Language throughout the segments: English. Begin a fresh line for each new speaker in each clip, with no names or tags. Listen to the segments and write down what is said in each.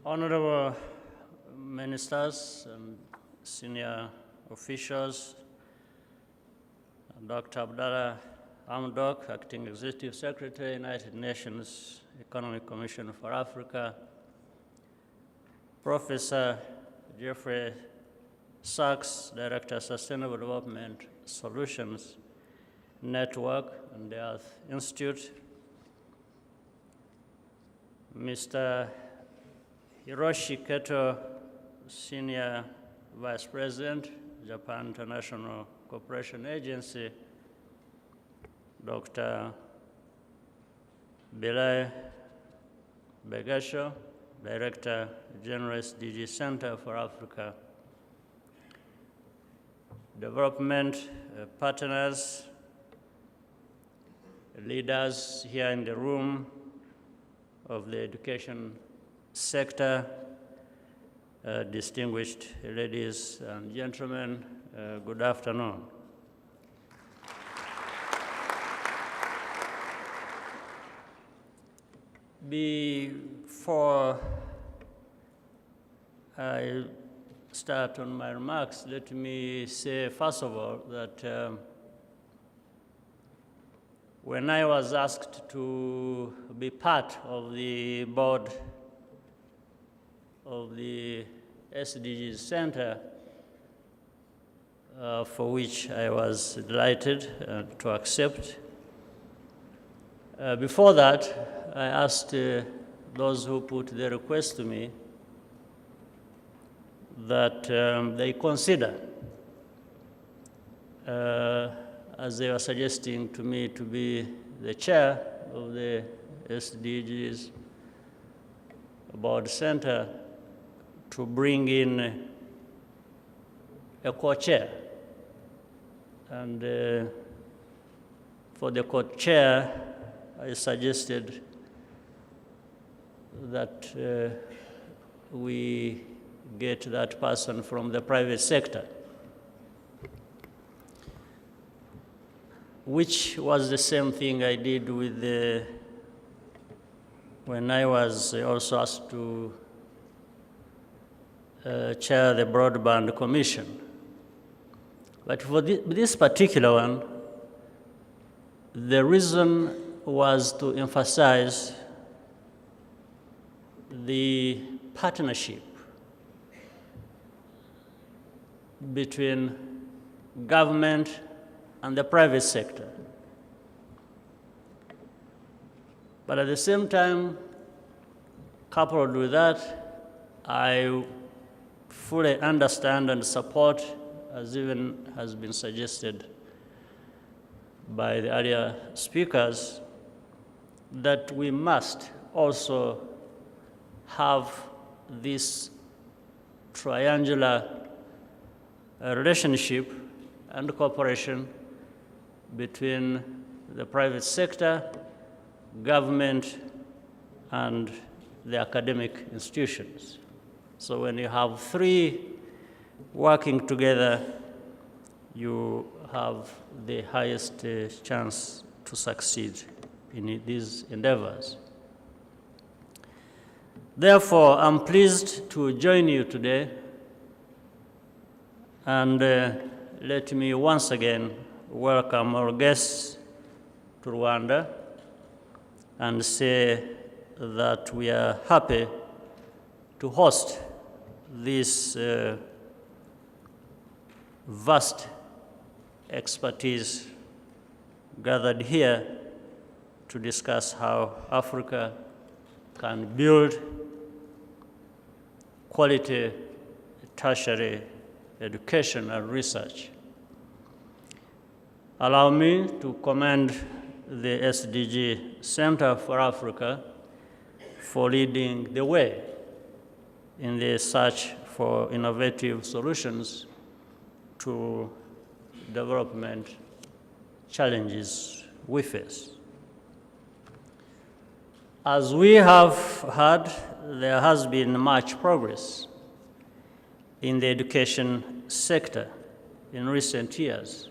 Honorable ministers and senior officials, Dr. Abdallah Hamdok, Acting Executive Secretary, United Nations Economic Commission for Africa, Professor Jeffrey Sachs, Director of Sustainable Development Solutions Network and the Earth Institute, Mr. Hiroshi Keto, Senior Vice President, Japan International Cooperation Agency, Dr. Belay Begasho, Director General SDG Center for Africa, development partners, leaders here in the room of the education sector, distinguished ladies and gentlemen, good afternoon. Before I start on my remarks, let me say, first of all, that when I was asked to be part of the board of the SDG Center, for which I was delighted to accept. Before that, I asked those who put the request to me that they consider, as they were suggesting to me to be the chair of the SDGs Board Center, to bring in a co-chair. And for the co-chair, I suggested that we get that person from the private sector, which was the same thing I did with when I was also asked to chair the Broadband Commission. But for this particular one, the reason was to emphasize the partnership between government and the private sector. But at the same time, coupled with that, I fully understand and support, as even has been suggested by the earlier speakers, that we must also have this triangular relationship and cooperation between the private sector, government, and the academic institutions. So when you have three working together, you have the highest chance to succeed in these endeavors. Therefore, I'm pleased to join you today, and let me once again welcome our guests to Rwanda and say that we are happy to host this vast expertise gathered here to discuss how Africa can build quality tertiary education and research. Allow me to commend the SDG Center for Africa for leading the way in the search for innovative solutions to development challenges we face. As we have heard, there has been much progress in the education sector in recent years,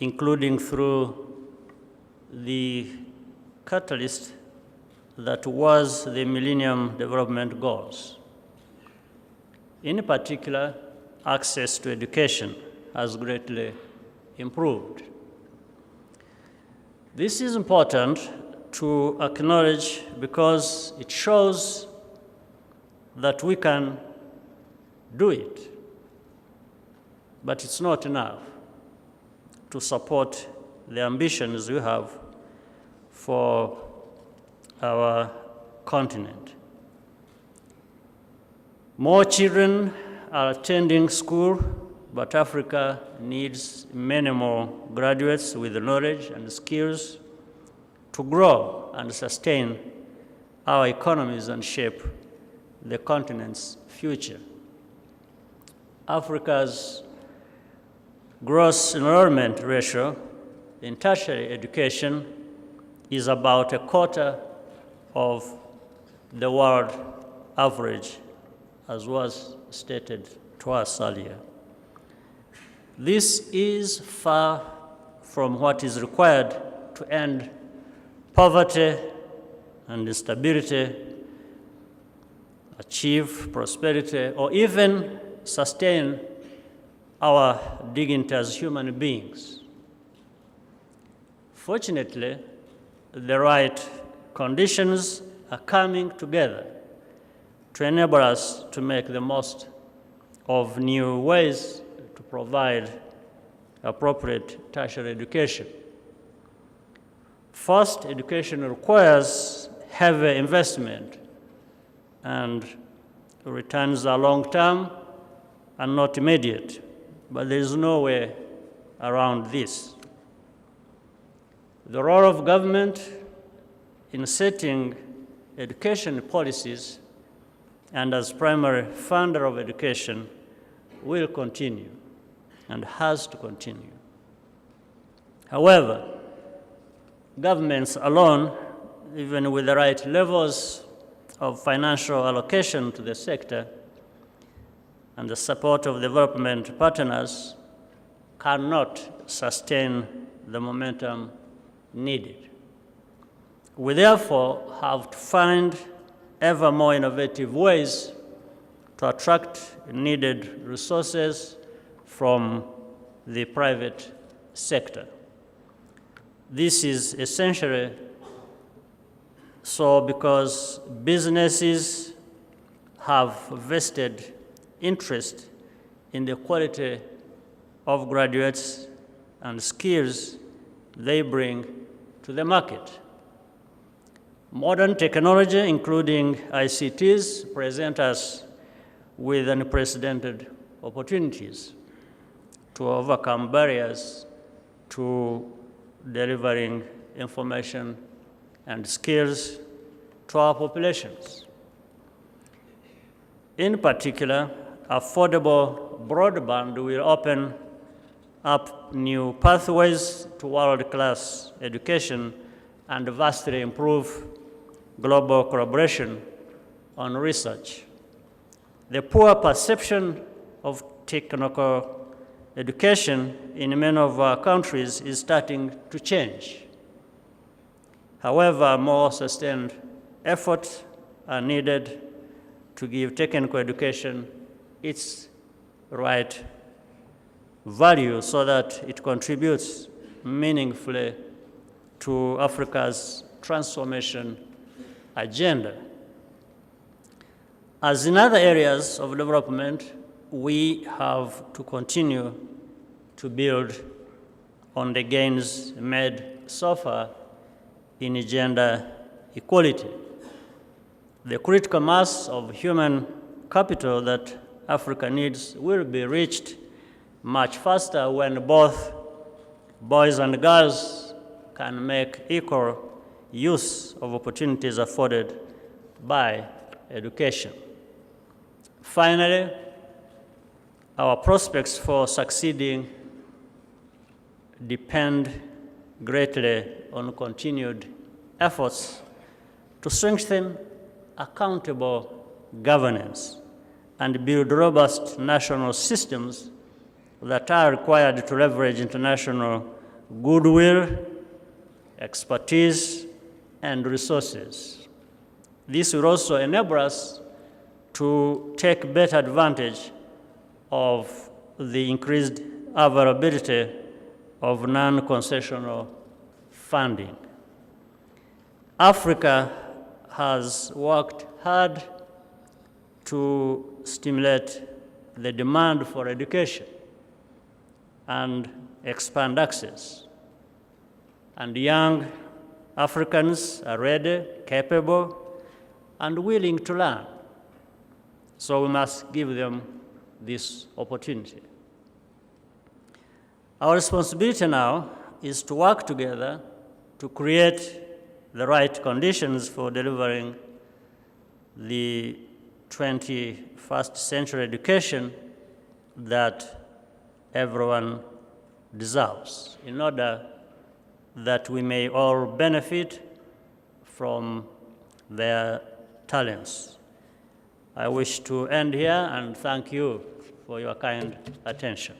including through the catalyst that was the Millennium Development Goals. In particular, access to education has greatly improved. This is important to acknowledge because it shows that we can do it, but it's not enough to support the ambitions we have for our continent. More children are attending school, but Africa needs many more graduates with knowledge and skills to grow and sustain our economies and shape the continent's future. Africa's gross enrollment ratio in tertiary education is about a quarter of the world average, as was stated to us earlier. This is far from what is required to end poverty and instability, achieve prosperity, or even sustain our dignity as human beings. Fortunately, the right conditions are coming together to enable us to make the most of new ways to provide appropriate tertiary education. First, education requires heavy investment, and returns are long-term and not immediate, but there is no way around this. The role of government in setting education policies and as primary funder of education will continue and has to continue. However, governments alone, even with the right levels of financial allocation to the sector and the support of development partners, cannot sustain the momentum needed. We therefore have to find ever more innovative ways to attract needed resources from the private sector. This is essentially so because businesses have vested interest in the quality of graduates and skills they bring to the market. Modern technology, including ICTs, present us with unprecedented opportunities to overcome barriers to delivering information and skills to our populations. In particular, affordable broadband will open up new pathways to world-class education and vastly improve global collaboration on research. The poor perception of technical education in many of our countries is starting to change. However, more sustained efforts are needed to give technical education its right value so that it contributes meaningfully to Africa's transformation agenda. As in other areas of development, we have to continue to build on the gains made so far in gender equality. The critical mass of human capital that Africa needs will be reached much faster when both boys and girls can make equal use of opportunities afforded by education. Finally, our prospects for succeeding depend greatly on continued efforts to strengthen accountable governance and build robust national systems that are required to leverage international goodwill, expertise, and resources. This will also enable us to take better advantage of the increased availability of non-concessional funding. Africa has worked hard to stimulate the demand for education and expand access. And young Africans are ready, capable, and willing to learn. So we must give them this opportunity. Our responsibility now is to work together to create the right conditions for delivering the 21st century education that everyone deserves, in order that we may all benefit from their talents. I wish to end here and thank you for your kind attention.